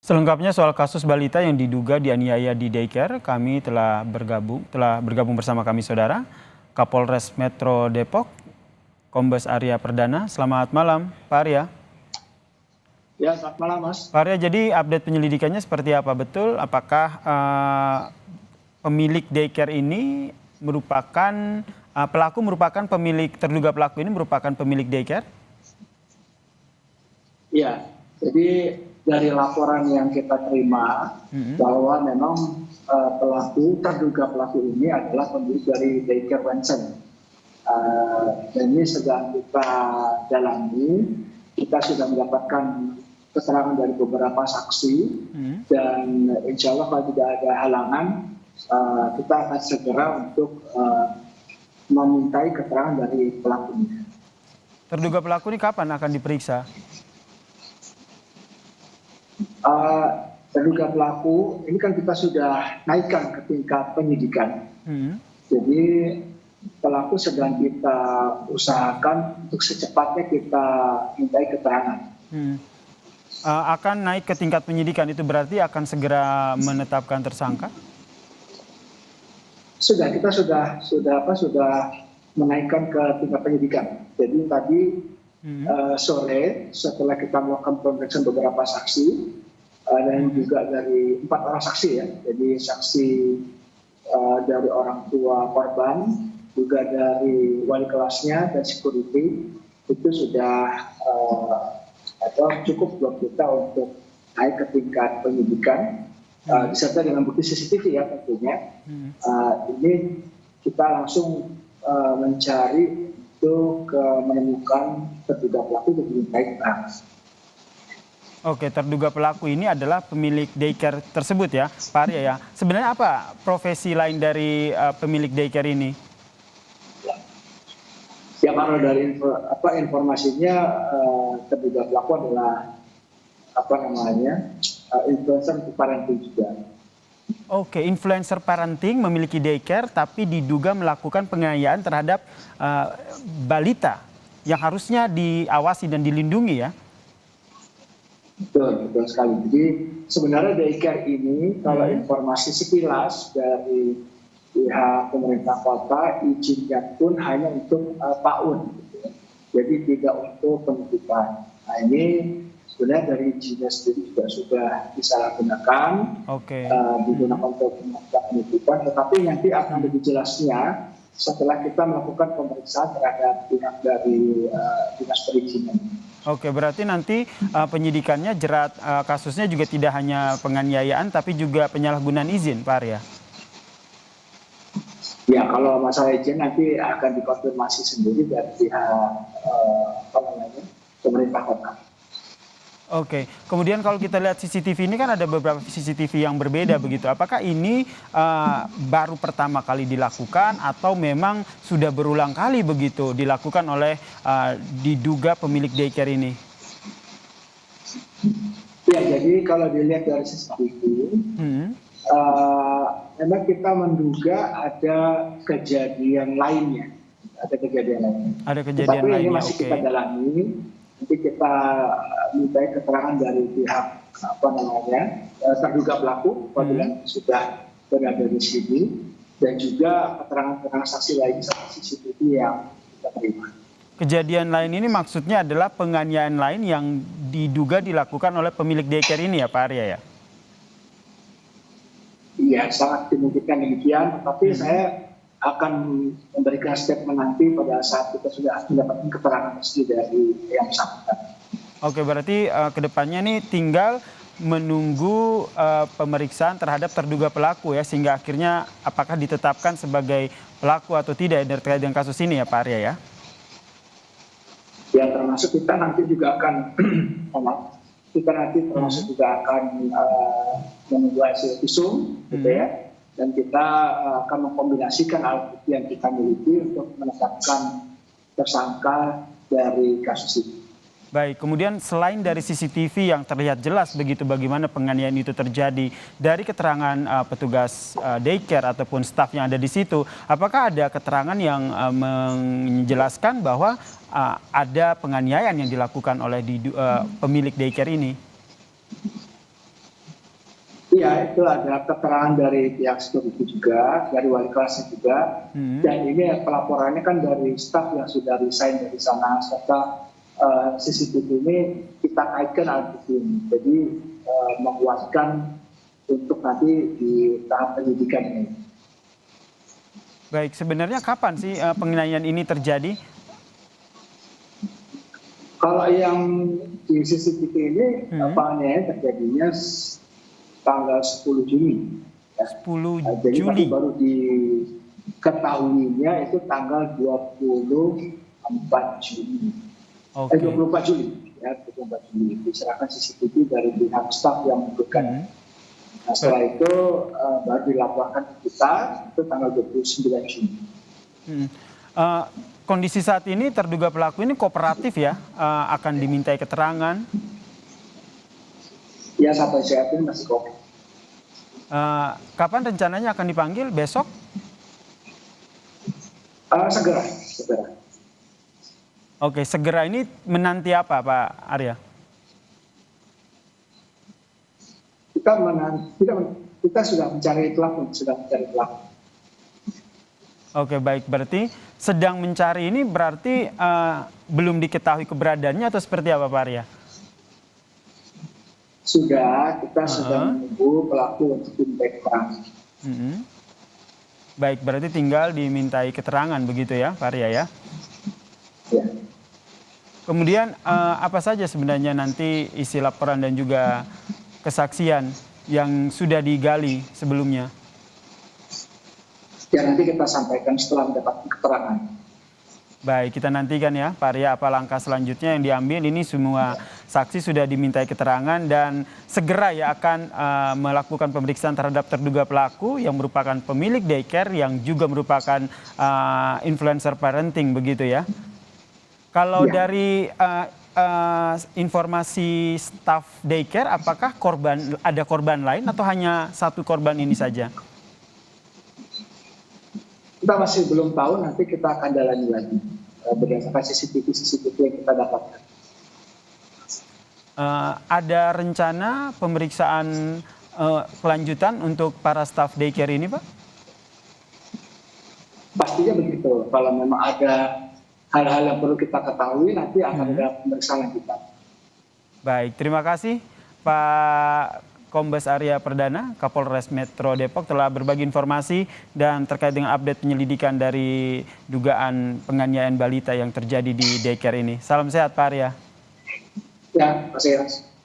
Selengkapnya soal kasus balita yang diduga dianiaya di daycare, kami telah bergabung bersama kami saudara Kapolres Metro Depok, Kombes Arya Perdana. Selamat malam, Pak Arya. Ya, selamat malam, Mas. Pak Arya, jadi update penyelidikannya seperti apa betul? Apakah pemilik daycare ini merupakan terduga pelaku ini merupakan pemilik daycare? Iya, jadi dari laporan yang kita terima bahwa memang terduga pelaku ini adalah pemilik dari daycare Wensen. Dan ini sedang kita dalami, kita sudah mendapatkan keterangan dari beberapa saksi dan insya Allah kalau tidak ada halangan kita akan segera untuk memintai keterangan dari pelakunya. Terduga pelaku ini kapan akan diperiksa? Terduga pelaku ini kan kita sudah naikkan ke tingkat penyidikan. Jadi pelaku sedang kita usahakan untuk secepatnya kita mintai keterangan. Akan naik ke tingkat penyidikan, itu berarti akan segera menetapkan tersangka? Kita sudah menaikkan ke tingkat penyidikan. Jadi tadi sore setelah kita melakukan pemeriksaan beberapa saksi dan juga dari 4 orang saksi ya, jadi saksi dari orang tua korban, juga dari wali kelasnya dan security, itu sudah cukup buat kita untuk naik ke tingkat penyidikan disertai dengan bukti CCTV ya tentunya. Ini kita langsung mencari untuk menemukan terduga pelaku untuk dimintai keterangan. Oke, terduga pelaku ini adalah pemilik daycare tersebut ya, Pak Arya ya. Sebenarnya apa profesi lain dari pemilik daycare ini? Ya, kalau dari informasinya terduga pelaku adalah influencer parenting juga. Oke, influencer parenting memiliki daycare tapi diduga melakukan penganiayaan terhadap balita yang harusnya diawasi dan dilindungi ya. Betul sekali. Jadi sebenarnya daycare ini kalau informasi sekilas dari pihak pemerintah kota izinnya pun hanya untuk PAUD, gitu. Jadi tidak untuk pendidikan. Nah ini sebenarnya dari izinnya sendiri juga sudah disalahgunakan, digunakan untuk pendidikan, tetapi nanti akan lebih jelasnya setelah kita melakukan pemeriksaan terhadap pihak dari dinas perizinan. Oke, berarti nanti penyidikannya kasusnya juga tidak hanya penganiayaan tapi juga penyalahgunaan izin, Pak Arya. Ya, kalau masalah izin nanti akan dikonfirmasi sendiri dari pihak pemerintah kota. Oke, kemudian kalau kita lihat CCTV ini kan ada beberapa CCTV yang berbeda begitu. Apakah ini baru pertama kali dilakukan atau memang sudah berulang kali begitu dilakukan oleh diduga pemilik daycare ini? Ya, jadi kalau dilihat dari CCTV, memang kita menduga ada kejadian lainnya. Tapi ini masih kita dalami. Nanti kita minta keterangan dari pihak terduga pelaku apabila sudah berada di sini dan juga keterangan saksi lain saksi CCTV yang kita terima. Kejadian lain ini maksudnya adalah penganiayaan lain yang diduga dilakukan oleh pemilik daycare ini ya Pak Arya ya? Iya, sangat dimungkinkan demikian, tapi saya akan memberikan statement nanti pada saat kita sudah mendapatkan keterangan resmi dari yang bersangkutan. Oke, berarti kedepannya nih tinggal menunggu pemeriksaan terhadap terduga pelaku ya, sehingga akhirnya apakah ditetapkan sebagai pelaku atau tidak terkait dengan kasus ini ya Pak Arya ya? Ya, termasuk kita nanti juga akan menunggu hasil visum, gitu ya. Dan kita akan mengkombinasikan alat bukti yang kita miliki untuk menetapkan tersangka dari kasus ini. Baik, kemudian selain dari CCTV yang terlihat jelas begitu bagaimana penganiayaan itu terjadi, dari keterangan petugas daycare ataupun staf yang ada di situ, apakah ada keterangan yang menjelaskan bahwa ada penganiayaan yang dilakukan oleh pemilik daycare ini? Iya, itu ada keterangan dari pihak security juga, dari wali kelasnya juga. Dan ini pelaporannya kan dari staf yang sudah resign dari sana, serta CCTV ini kita kaitkan alat bukti ini. Jadi menguatkan untuk nanti di tahap penyidikan ini. Baik, sebenarnya kapan sih penganiayaan ini terjadi? Kalau yang di CCTV ini penganiayaan terjadinya tanggal 10 Juni. Ya. 10 Jadi Juli. baru diketahuinya itu tanggal 24 Juni. Oke. 24 Juli. Ya, 24 Juli. Diserahkan CCTV dari pihak staf yang membutuhkan. Nah, setelah itu baru dilaporkan ke kita, itu tanggal 29 Juni. Kondisi saat ini terduga pelaku ini kooperatif ya, akan dimintai keterangan. Ya, sampai saat ini masih kooperatif. Kapan rencananya akan dipanggil? Besok? Segera. Oke, segera ini menanti apa Pak Arya? Kita sudah mencari pelaku. Oke, baik. Berarti sedang mencari ini berarti belum diketahui keberadaannya atau seperti apa Pak Arya? Kita sudah menunggu pelaku untuk dimintai keterangan. Baik, berarti tinggal dimintai keterangan begitu ya Pak Arya ya? Ya. Kemudian apa saja sebenarnya nanti isi laporan dan juga kesaksian yang sudah digali sebelumnya? Ya, nanti kita sampaikan setelah mendapat keterangan. Baik, kita nantikan ya Pak Arya apa langkah selanjutnya yang diambil. Ini semua saksi sudah dimintai keterangan dan segera ya akan melakukan pemeriksaan terhadap terduga pelaku yang merupakan pemilik daycare yang juga merupakan influencer parenting begitu ya. Kalau dari informasi staf daycare, apakah ada korban lain atau hanya satu korban ini saja? Kita masih belum tahu, nanti kita akan dalami lagi berdasarkan CCTV yang kita dapatkan. Ada rencana pemeriksaan kelanjutan untuk para staf daycare ini, Pak? Pastinya begitu. Kalau memang ada hal-hal yang perlu kita ketahui, nanti akan ada pemeriksaan lanjutan. Baik, terima kasih Pak Kombes Arya Perdana, Kapolres Metro Depok telah berbagi informasi dan terkait dengan update penyelidikan dari dugaan penganiayaan balita yang terjadi di daycare ini. Salam sehat Pak Arya. Ya, terima kasih.